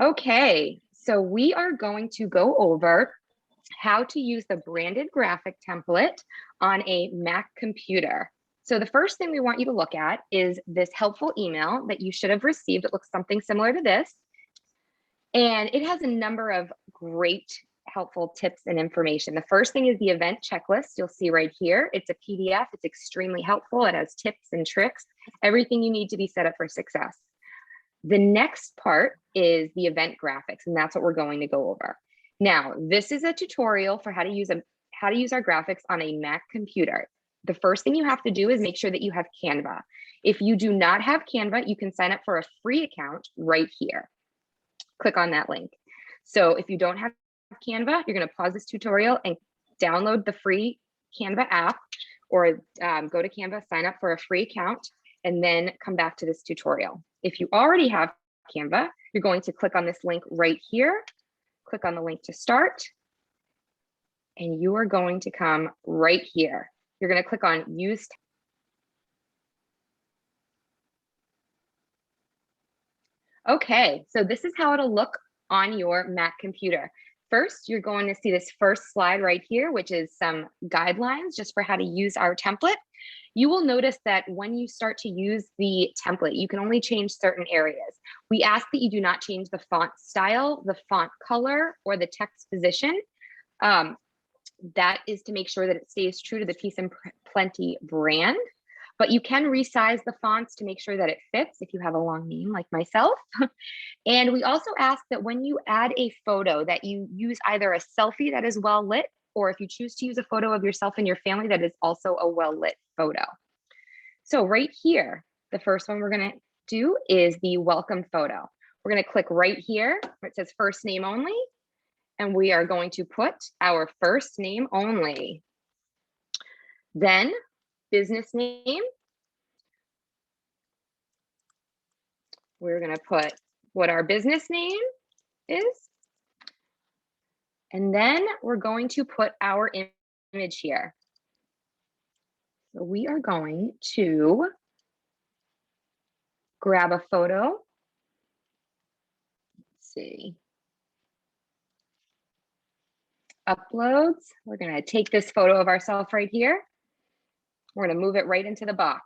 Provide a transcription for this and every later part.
Okay, so we are going to go over how to use the branded graphic template on a Mac computer. So the first thing we want you to look at is this helpful email that you should have received. It looks something similar to this. And it has a number of great helpful tips and information. The first thing is the event checklist. You'll see right here. It's a PDF. It's extremely helpful. It has tips and tricks, everything you need to be set up for success. The next part is the event graphics, and that's what we're going to go over. Now, this is a tutorial for how to use our graphics on a Mac computer. The first thing you have to do is make sure that you have Canva. If you do not have Canva, you can sign up for a free account right here. Click on that link. So if you don't have Canva, you're going to pause this tutorial and download the free Canva app, or go to Canva, sign up for a free account, and then come back to this tutorial. If you already have Canva, you're going to click on this link right here, click on the link to start, and you are going to come right here. You're going to click on use. Okay, so this is how it'll look on your Mac computer. First, you're going to see this first slide right here, which is some guidelines just for how to use our template. You will notice that when you start to use the template, you can only change certain areas. We ask that you do not change the font style, the font color, or the text position. That is to make sure that it stays true to the Peace and Plenty brand. But you can resize the fonts to make sure that it fits if you have a long name like myself. And we also ask that when you add a photo that you use either a selfie that is well lit, or if you choose to use a photo of yourself and your family that is also a well lit photo. So right here, the first one we're going to do is the welcome photo. We're going to click right here where it says first name only, and we are going to put our first name only. Then business name. We're going to put what our business name is. And then we're going to put our image here. So we are going to grab a photo. Let's see. Uploads. We're going to take this photo of ourselves right here. We're going to move it right into the box.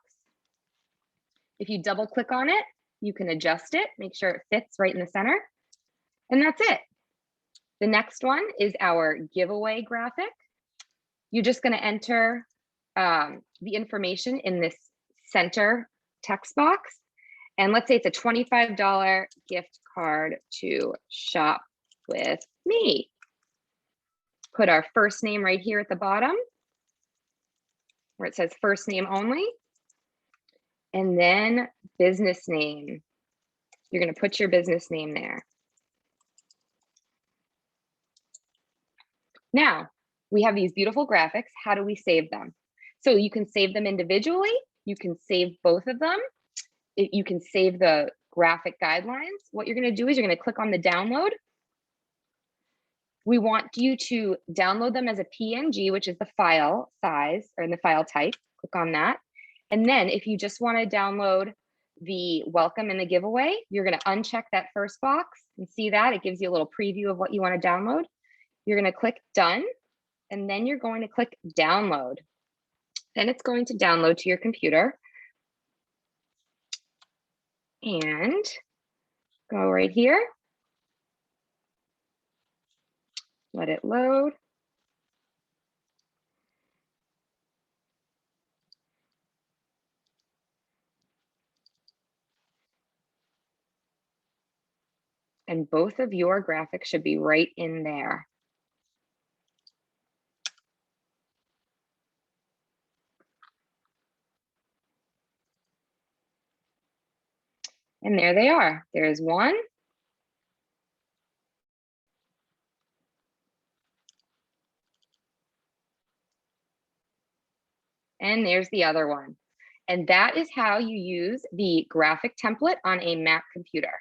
If you double click on it, you can adjust it, make sure it fits right in the center. And that's it. The next one is our giveaway graphic. You're just going to enter the information in this center text box. And let's say it's a $25 gift card to shop with me. Put our first name right here at the bottom where it says first name only. And then business name. You're going to put your business name there. Now, we have these beautiful graphics. How do we save them? So you can save them individually. You can save both of them. You can save the graphic guidelines. What you're going to do is you're going to click on the download. We want you to download them as a PNG, which is the file size or in the file type. Click on that. And then if you just want to download the welcome and the giveaway, you're going to uncheck that first box and see that it gives you a little preview of what you want to download. You're going to click done, and then you're going to click download. Then it's going to download to your computer. And go right here. Let it load. And both of your graphics should be right in there. And there they are. There's one. And there's the other one. And that is how you use the graphic template on a Mac computer.